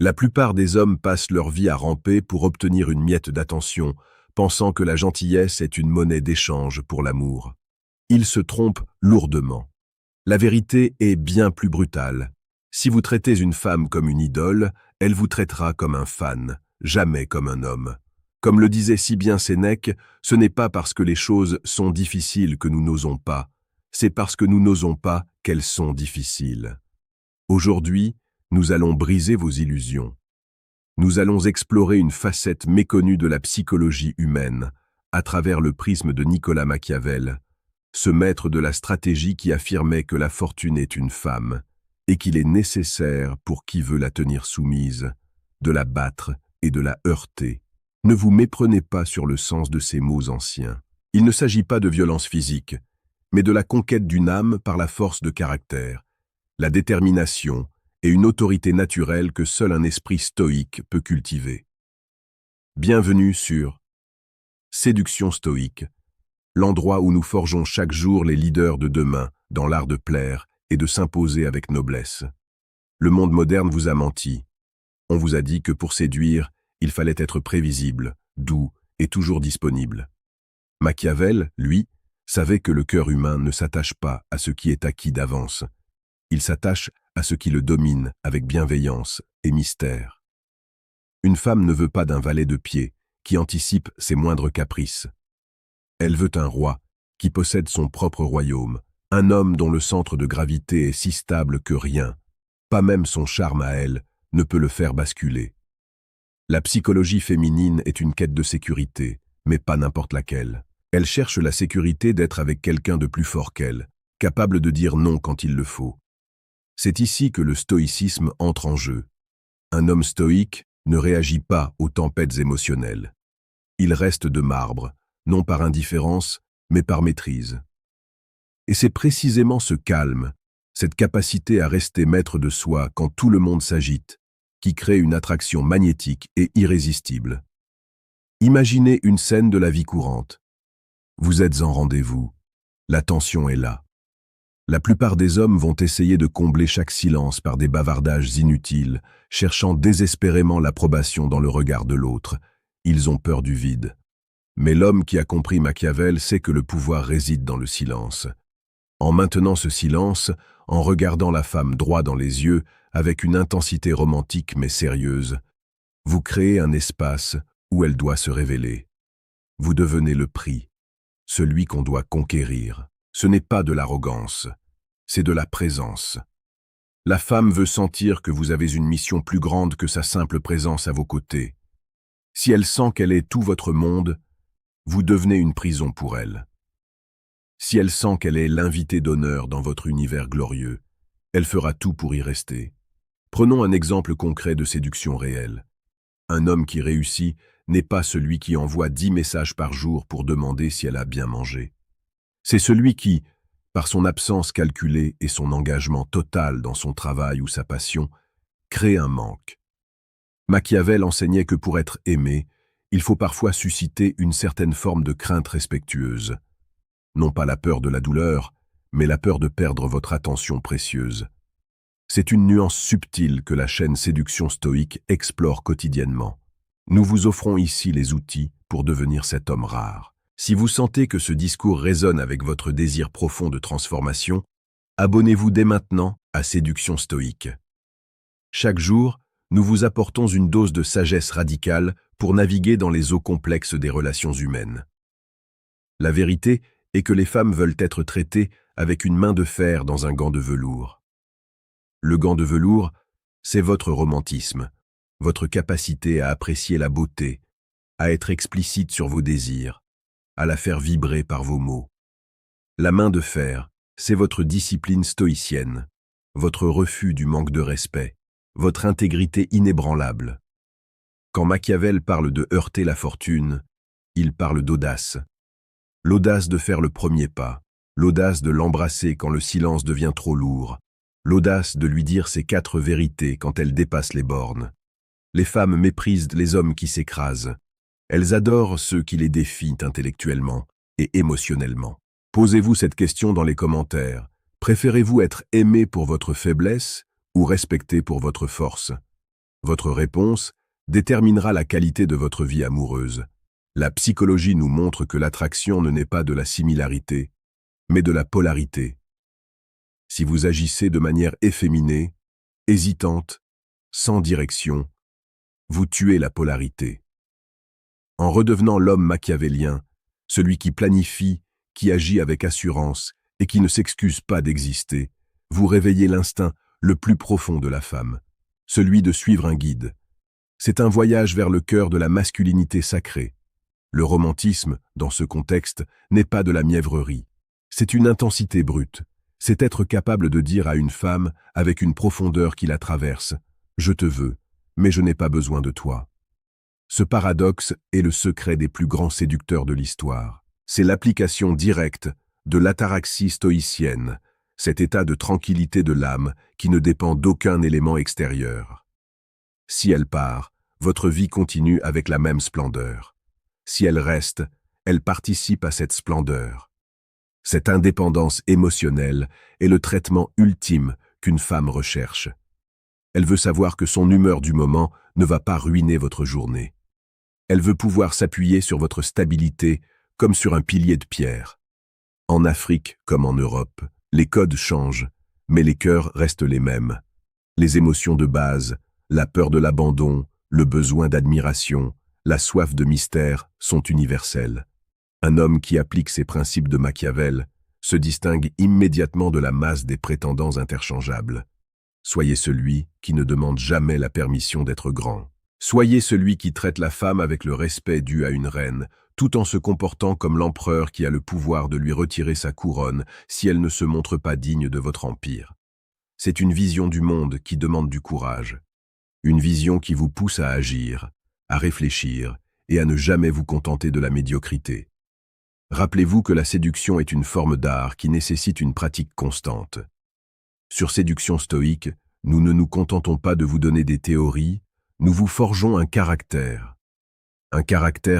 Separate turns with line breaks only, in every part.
La plupart des hommes passent leur vie à ramper pour obtenir une miette d'attention, pensant que la gentillesse est une monnaie d'échange pour l'amour. Ils se trompent lourdement. La vérité est bien plus brutale. Si vous traitez une femme comme une idole, elle vous traitera comme un fan, jamais comme un homme. Comme le disait si bien Sénèque, ce n'est pas parce que les choses sont difficiles que nous n'osons pas, c'est parce que nous n'osons pas qu'elles sont difficiles. Aujourd'hui, nous allons briser vos illusions. Nous allons explorer une facette méconnue de la psychologie humaine, à travers le prisme de Nicolas Machiavel, ce maître de la stratégie qui affirmait que la fortune est une femme, et qu'il est nécessaire, pour qui veut la tenir soumise, de la battre et de la heurter. Ne vous méprenez pas sur le sens de ces mots anciens. Il ne s'agit pas de violence physique, mais de la conquête d'une âme par la force de caractère, la détermination et une autorité naturelle que seul un esprit stoïque peut cultiver. Bienvenue sur Séduction stoïque, l'endroit où nous forgeons chaque jour les leaders de demain dans l'art de plaire et de s'imposer avec noblesse. Le monde moderne vous a menti. On vous a dit que pour séduire, il fallait être prévisible, doux et toujours disponible. Machiavel, lui, savait que le cœur humain ne s'attache pas à ce qui est acquis d'avance. Il s'attache à ce qui le domine avec bienveillance et mystère. Une femme ne veut pas d'un valet de pied qui anticipe ses moindres caprices. Elle veut un roi qui possède son propre royaume, un homme dont le centre de gravité est si stable que rien, pas même son charme à elle, ne peut le faire basculer. La psychologie féminine est une quête de sécurité, mais pas n'importe laquelle. Elle cherche la sécurité d'être avec quelqu'un de plus fort qu'elle, capable de dire non quand il le faut. C'est ici que le stoïcisme entre en jeu. Un homme stoïque ne réagit pas aux tempêtes émotionnelles. Il reste de marbre, non par indifférence, mais par maîtrise. Et c'est précisément ce calme, cette capacité à rester maître de soi quand tout le monde s'agite, qui crée une attraction magnétique et irrésistible. Imaginez une scène de la vie courante. Vous êtes en rendez-vous. La tension est là. La plupart des hommes vont essayer de combler chaque silence par des bavardages inutiles, cherchant désespérément l'approbation dans le regard de l'autre. Ils ont peur du vide. Mais l'homme qui a compris Machiavel sait que le pouvoir réside dans le silence. En maintenant ce silence, en regardant la femme droit dans les yeux, avec une intensité romantique mais sérieuse, vous créez un espace où elle doit se révéler. Vous devenez le prix, celui qu'on doit conquérir. Ce n'est pas de l'arrogance, c'est de la présence. La femme veut sentir que vous avez une mission plus grande que sa simple présence à vos côtés. Si elle sent qu'elle est tout votre monde, vous devenez une prison pour elle. Si elle sent qu'elle est l'invitée d'honneur dans votre univers glorieux, elle fera tout pour y rester. Prenons un exemple concret de séduction réelle. Un homme qui réussit n'est pas celui qui envoie 10 messages par jour pour demander si elle a bien mangé. C'est celui qui, par son absence calculée et son engagement total dans son travail ou sa passion, crée un manque. Machiavel enseignait que pour être aimé, il faut parfois susciter une certaine forme de crainte respectueuse. Non pas la peur de la douleur, mais la peur de perdre votre attention précieuse. C'est une nuance subtile que la chaîne Séduction stoïque explore quotidiennement. Nous vous offrons ici les outils pour devenir cet homme rare. Si vous sentez que ce discours résonne avec votre désir profond de transformation, abonnez-vous dès maintenant à Séduction stoïque. Chaque jour, nous vous apportons une dose de sagesse radicale pour naviguer dans les eaux complexes des relations humaines. La vérité est que les femmes veulent être traitées avec une main de fer dans un gant de velours. Le gant de velours, c'est votre romantisme, votre capacité à apprécier la beauté, à être explicite sur vos désirs, à la faire vibrer par vos mots. La main de fer, c'est votre discipline stoïcienne, votre refus du manque de respect, votre intégrité inébranlable. Quand Machiavel parle de heurter la fortune, il parle d'audace. L'audace de faire le premier pas, l'audace de l'embrasser quand le silence devient trop lourd, l'audace de lui dire ses 4 vérités quand elle dépasse les bornes. Les femmes méprisent les hommes qui s'écrasent. Elles adorent ceux qui les défient intellectuellement et émotionnellement. Posez-vous cette question dans les commentaires. Préférez-vous être aimé pour votre faiblesse ou respecté pour votre force? Votre réponse déterminera la qualité de votre vie amoureuse. La psychologie nous montre que l'attraction ne naît pas de la similarité, mais de la polarité. Si vous agissez de manière efféminée, hésitante, sans direction, vous tuez la polarité. En redevenant l'homme machiavélien, celui qui planifie, qui agit avec assurance et qui ne s'excuse pas d'exister, vous réveillez l'instinct le plus profond de la femme, celui de suivre un guide. C'est un voyage vers le cœur de la masculinité sacrée. Le romantisme, dans ce contexte, n'est pas de la mièvrerie. C'est une intensité brute. C'est être capable de dire à une femme, avec une profondeur qui la traverse, « Je te veux, mais je n'ai pas besoin de toi ». Ce paradoxe est le secret des plus grands séducteurs de l'histoire. C'est l'application directe de l'ataraxie stoïcienne, cet état de tranquillité de l'âme qui ne dépend d'aucun élément extérieur. Si elle part, votre vie continue avec la même splendeur. Si elle reste, elle participe à cette splendeur. Cette indépendance émotionnelle est le traitement ultime qu'une femme recherche. Elle veut savoir que son humeur du moment ne va pas ruiner votre journée. Elle veut pouvoir s'appuyer sur votre stabilité comme sur un pilier de pierre. En Afrique comme en Europe, les codes changent, mais les cœurs restent les mêmes. Les émotions de base, la peur de l'abandon, le besoin d'admiration, la soif de mystère sont universels. Un homme qui applique ces principes de Machiavel se distingue immédiatement de la masse des prétendants interchangeables. Soyez celui qui ne demande jamais la permission d'être grand. Soyez celui qui traite la femme avec le respect dû à une reine, tout en se comportant comme l'empereur qui a le pouvoir de lui retirer sa couronne si elle ne se montre pas digne de votre empire. C'est une vision du monde qui demande du courage. Une vision qui vous pousse à agir, à réfléchir et à ne jamais vous contenter de la médiocrité. Rappelez-vous que la séduction est une forme d'art qui nécessite une pratique constante. Sur Séduction stoïque, nous ne nous contentons pas de vous donner des théories, nous vous forgeons un caractère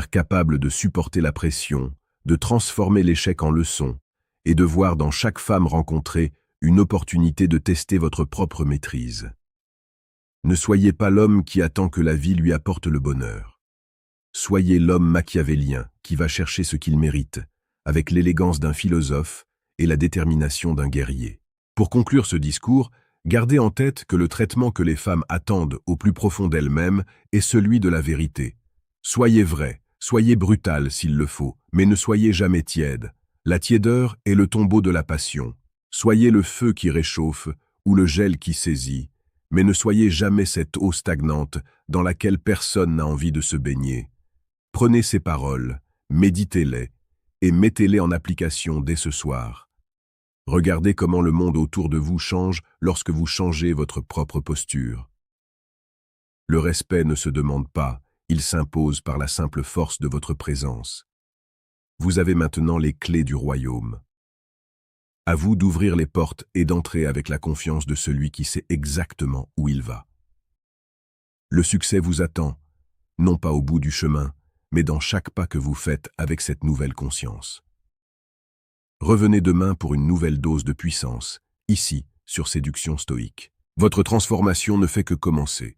capable de supporter la pression, de transformer l'échec en leçon et de voir dans chaque femme rencontrée une opportunité de tester votre propre maîtrise. Ne soyez pas l'homme qui attend que la vie lui apporte le bonheur. Soyez l'homme machiavélien qui va chercher ce qu'il mérite, avec l'élégance d'un philosophe et la détermination d'un guerrier. Pour conclure ce discours, gardez en tête que le traitement que les femmes attendent au plus profond d'elles-mêmes est celui de la vérité. Soyez vrai, soyez brutal s'il le faut, mais ne soyez jamais tiède. La tiédeur est le tombeau de la passion. Soyez le feu qui réchauffe ou le gel qui saisit, mais ne soyez jamais cette eau stagnante dans laquelle personne n'a envie de se baigner. Prenez ces paroles, méditez-les et mettez-les en application dès ce soir. Regardez comment le monde autour de vous change lorsque vous changez votre propre posture. Le respect ne se demande pas, il s'impose par la simple force de votre présence. Vous avez maintenant les clés du royaume. À vous d'ouvrir les portes et d'entrer avec la confiance de celui qui sait exactement où il va. Le succès vous attend, non pas au bout du chemin, mais dans chaque pas que vous faites avec cette nouvelle conscience. Revenez demain pour une nouvelle dose de puissance, ici, sur Séduction stoïque. Votre transformation ne fait que commencer.